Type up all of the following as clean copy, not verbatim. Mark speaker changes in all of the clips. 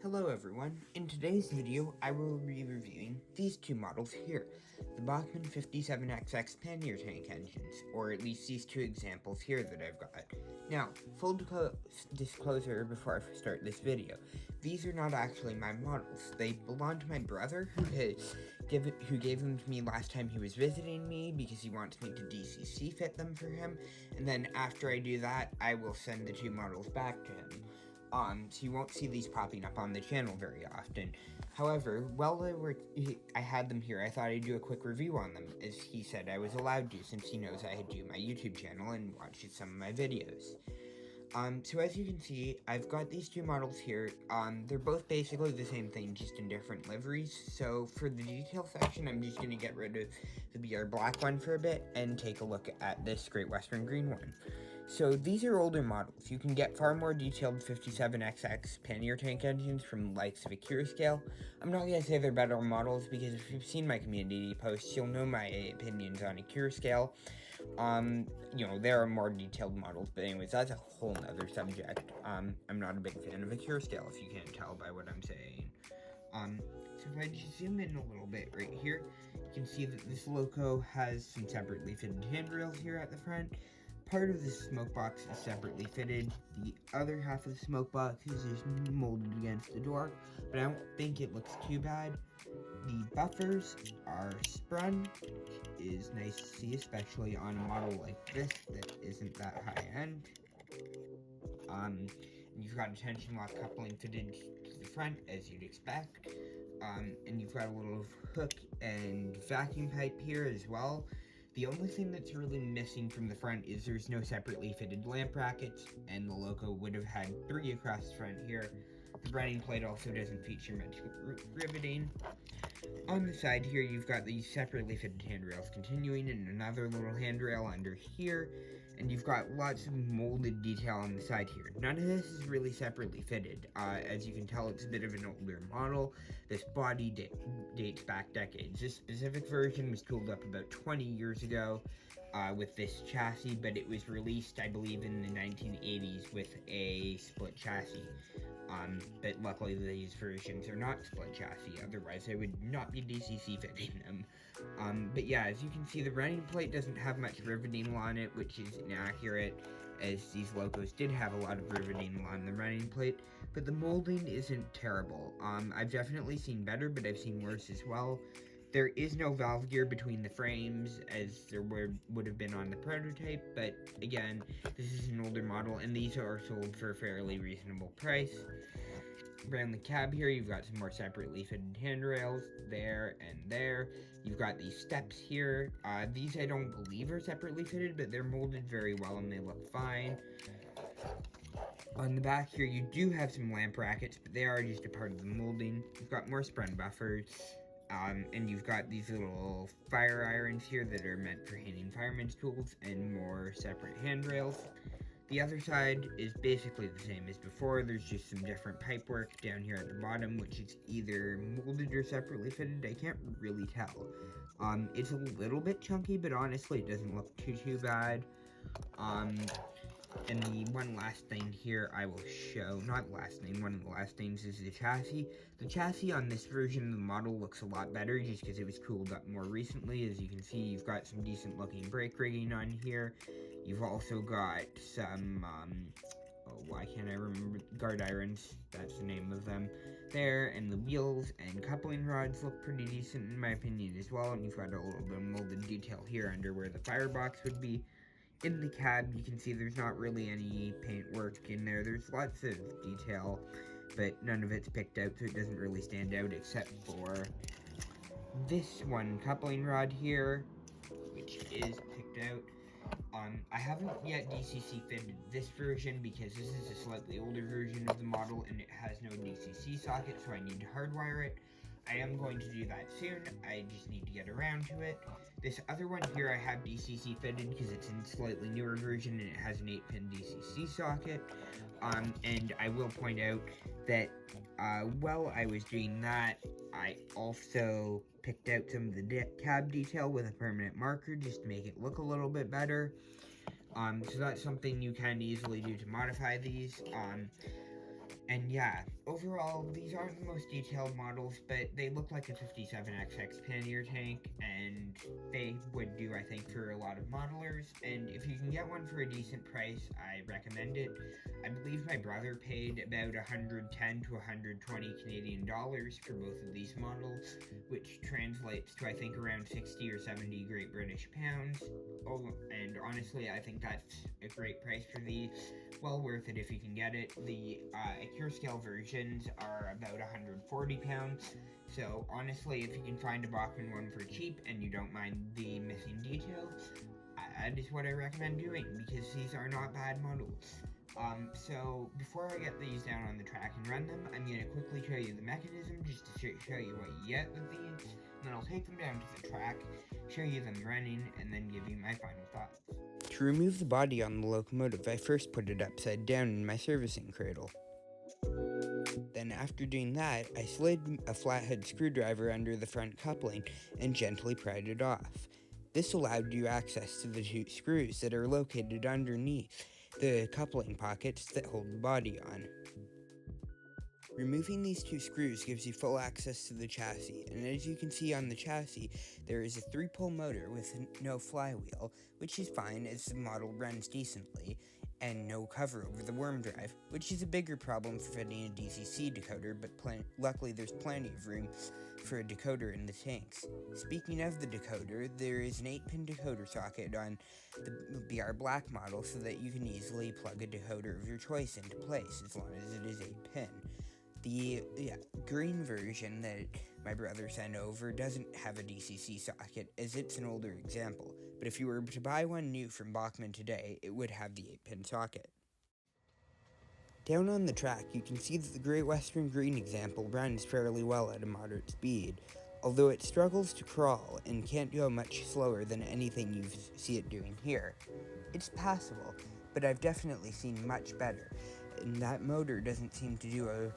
Speaker 1: Hello everyone, in today's video I will be reviewing these two models here, the Bachmann 57XX Pannier tank engines, or at least these two examples here that I've got. Now, full disclosure before I start this video, these are not actually my models. They belong to my brother who gave them to me last time he was visiting me because he wants me to DCC fit them for him, and then after I do that, I will send the two models back to him. So you won't see these popping up on the channel very often. However, while I had them here, I thought I'd do a quick review on them, as he said I was allowed to, since he knows I do my YouTube channel and watches some of my videos. So as you can see, I've got these two models here. They're both basically the same thing, just in different liveries. So for the detail section, I'm just going to get rid of the BR black one for a bit and take a look at this Great Western green one. So these are older models. You can get far more detailed 57XX Pannier tank engines from the likes of a Scale. I'm not going to say they're better models, because if you've seen my community posts, you'll know my opinions on a Scale. There are more detailed models, but anyways, that's a whole other subject. I'm not a big fan of a Scale, if you can't tell by what I'm saying. So if I just zoom in a little bit right here, you can see that this loco has some separately fitted handrails here at the front. Part of the smoke box is separately fitted. The other half of the smoke box is just molded against the door, but I don't think it looks too bad. The buffers are sprung, which is nice to see, especially on a model like this that isn't that high end. And you've got a tension lock coupling fitted to the front, as you'd expect. And you've got a little hook and vacuum pipe here as well. The only thing that's really missing from the front is there's no separately fitted lamp brackets, and the loco would have had 3 across the front here. The running plate also doesn't feature much riveting. On the side here, you've got these separately fitted handrails continuing, and another little handrail under here, and you've got lots of molded detail on the side here. None of this is really separately fitted. As you can tell, it's a bit of an older model. This body dates back decades. This specific version was tooled up about 20 years ago with this chassis, but it was released, I believe, in the 1980s with a split chassis. But luckily these versions are not split chassis, otherwise I would not be DCC fitting them. But yeah, as you can see, the running plate doesn't have much riveting on it, which is inaccurate, as these locos did have a lot of riveting on the running plate, but the molding isn't terrible. I've definitely seen better, but I've seen worse as well. There is no valve gear between the frames, as there would have been on the prototype, but again, this is an older model, and these are sold for a fairly reasonable price. Around the cab here, you've got some more separately fitted handrails, there and there. You've got these steps here. These I don't believe are separately fitted, but they're molded very well and they look fine. On the back here, you do have some lamp brackets, but they are just a part of the molding. You've got more sprung buffers. And you've got these little fire irons here that are meant for hanging fireman's tools, and more separate handrails. The other side is basically the same as before. There's just some different pipework down here at the bottom, which is either molded or separately fitted. I can't really tell. It's a little bit chunky, but honestly, it doesn't look too bad. And the one last thing here I will show, not last thing, one of the last things is the chassis. The chassis on this version of the model looks a lot better just because it was tooled up more recently. As you can see, you've got some decent looking brake rigging on here. You've also got some, why can't I remember, guard irons, that's the name of them, there, and the wheels and coupling rods look pretty decent in my opinion as well, and you've got a little bit of molded detail here under where the firebox would be. In the cab, you can see there's not really any paint work in there. There's lots of detail, but none of it's picked out, so it doesn't really stand out, except for this one coupling rod here, which is picked out. I haven't yet DCC fitted this version because this is a slightly older version of the model and it has no DCC socket, so I need to hardwire it. I am going to do that soon, I just need to get around to it. This other one here I have DCC fitted because it's in a slightly newer version and it has an 8-pin DCC socket. And I will point out that while I was doing that, I also picked out some of the cab detail with a permanent marker just to make it look a little bit better. So that's something you can easily do to modify these. And yeah, overall, these aren't the most detailed models, but they look like a 57XX Pannier tank, and they would do, I think, for a lot of modelers. And if you can get one for a decent price, I recommend it. I believe my brother paid about 110 to 120 Canadian dollars for both of these models, which translates to, I think, around 60 or 70 Great British pounds. Oh, and honestly, I think that's a great price for these. Well worth it if you can get it. The Cure Scale versions are about 140 pounds. So honestly, if you can find a Bachmann one for cheap and you don't mind the missing details, that is what I recommend doing because these are not bad models. So before I get these down on the track and run them, I'm going to quickly show you the mechanism just to show you what you get with these. And then I'll take them down to the track, show you them running, and then give you my final thoughts. To remove the body on the locomotive, I first put it upside down in my servicing cradle. Then after doing that, I slid a flathead screwdriver under the front coupling and gently pried it off. This allowed you access to the two screws that are located underneath the coupling pockets that hold the body on. Removing these two screws gives you full access to the chassis, and as you can see on the chassis, there is a 3-pole motor with no flywheel, which is fine as the model runs decently, and no cover over the worm drive, which is a bigger problem for fitting a DCC decoder, but luckily there's plenty of room for a decoder in the tanks. Speaking of the decoder, there is an 8-pin decoder socket on the BR Black model so that you can easily plug a decoder of your choice into place as long as it is 8-pin. The green version that my brother sent over doesn't have a DCC socket as it's an older example, but if you were to buy one new from Bachmann today, it would have the 8-pin socket. Down on the track, you can see that the Great Western Green example runs fairly well at a moderate speed, although it struggles to crawl and can't go much slower than anything you see it doing here. It's passable, but I've definitely seen much better, and that motor doesn't seem to do a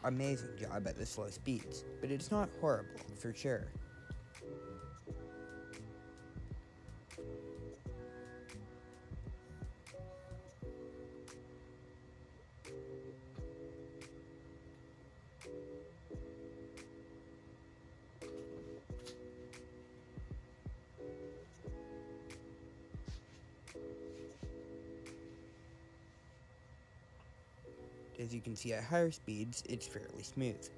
Speaker 1: amazing job at the slow speeds, but it's not horrible, for sure. As you can see at higher speeds, it's fairly smooth.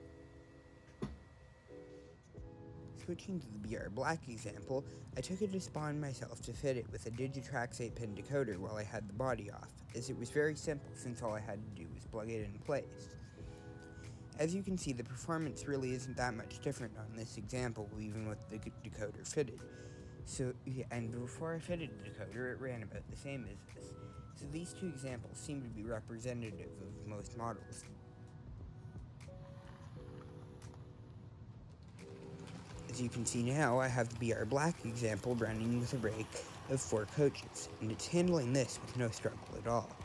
Speaker 1: Switching to the BR Black example, I took it upon myself to fit it with a Digitrax 8-pin decoder while I had the body off, as it was very simple since all I had to do was plug it in place. As you can see, the performance really isn't that much different on this example, even with the decoder fitted. And before I fitted the decoder, it ran about the same as this. So these two examples seem to be representative of most models. As you can see now, I have the BR Black example running with a rake of 4 coaches, and it's handling this with no struggle at all.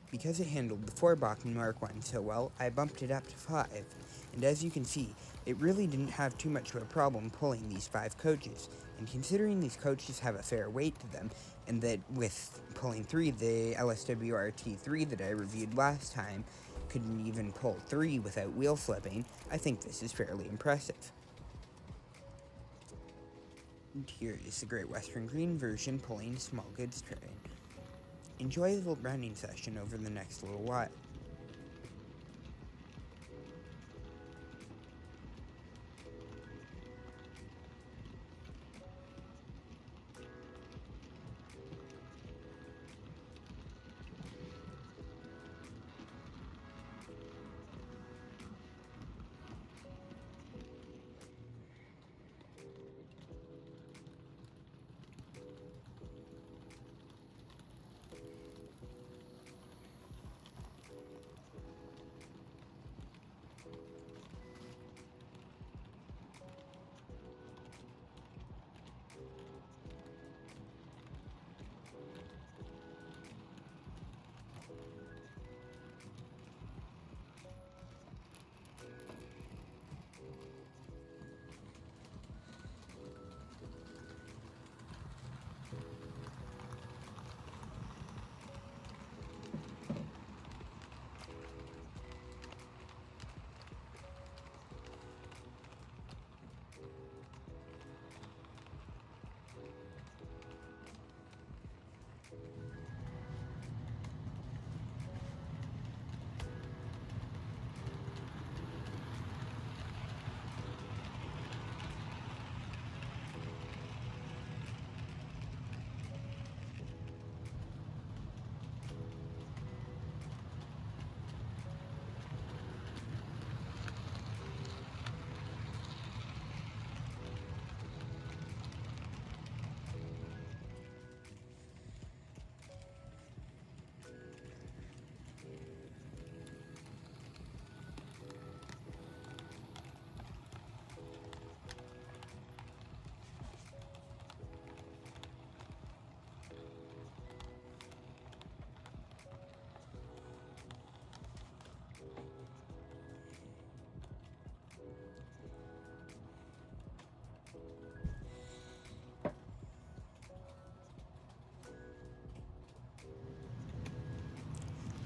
Speaker 1: Because it handled the 4 Bachmann Mark I so well, I bumped it up to 5, and as you can see, it really didn't have too much of a problem pulling these 5 coaches, and considering these coaches have a fair weight to them, and that with pulling 3, the LSWR T3 that I reviewed last time couldn't even pull 3 without wheel slipping, I think this is fairly impressive. And here is the Great Western Green version pulling a small goods train. Enjoy the running session over the next little while.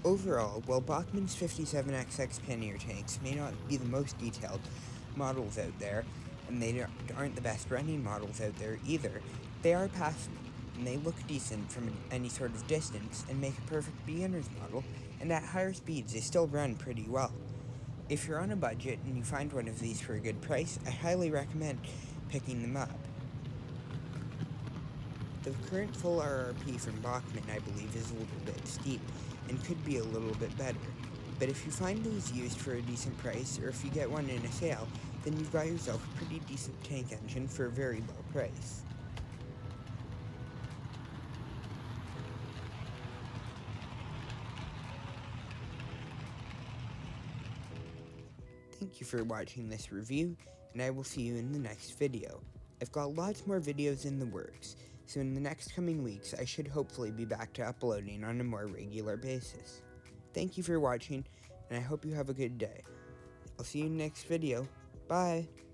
Speaker 1: Overall, while Bachmann's 57XX Pannier tanks may not be the most detailed models out there, and they aren't the best running models out there either, they are passable, and they look decent from any sort of distance and make a perfect beginner's model, and at higher speeds they still run pretty well. If you're on a budget and you find one of these for a good price, I highly recommend picking them up. The current full RRP from Bachmann, I believe, is a little bit steep and could be a little bit better. But if you find these used for a decent price, or if you get one in a sale, then you've got yourself a pretty decent tank engine for a very low price. Thank you for watching this review, and I will see you in the next video. I've got lots more videos in the works, so in the next coming weeks I should hopefully be back to uploading on a more regular basis. Thank you for watching, and I hope you have a good day. I'll see you in the next video. Bye!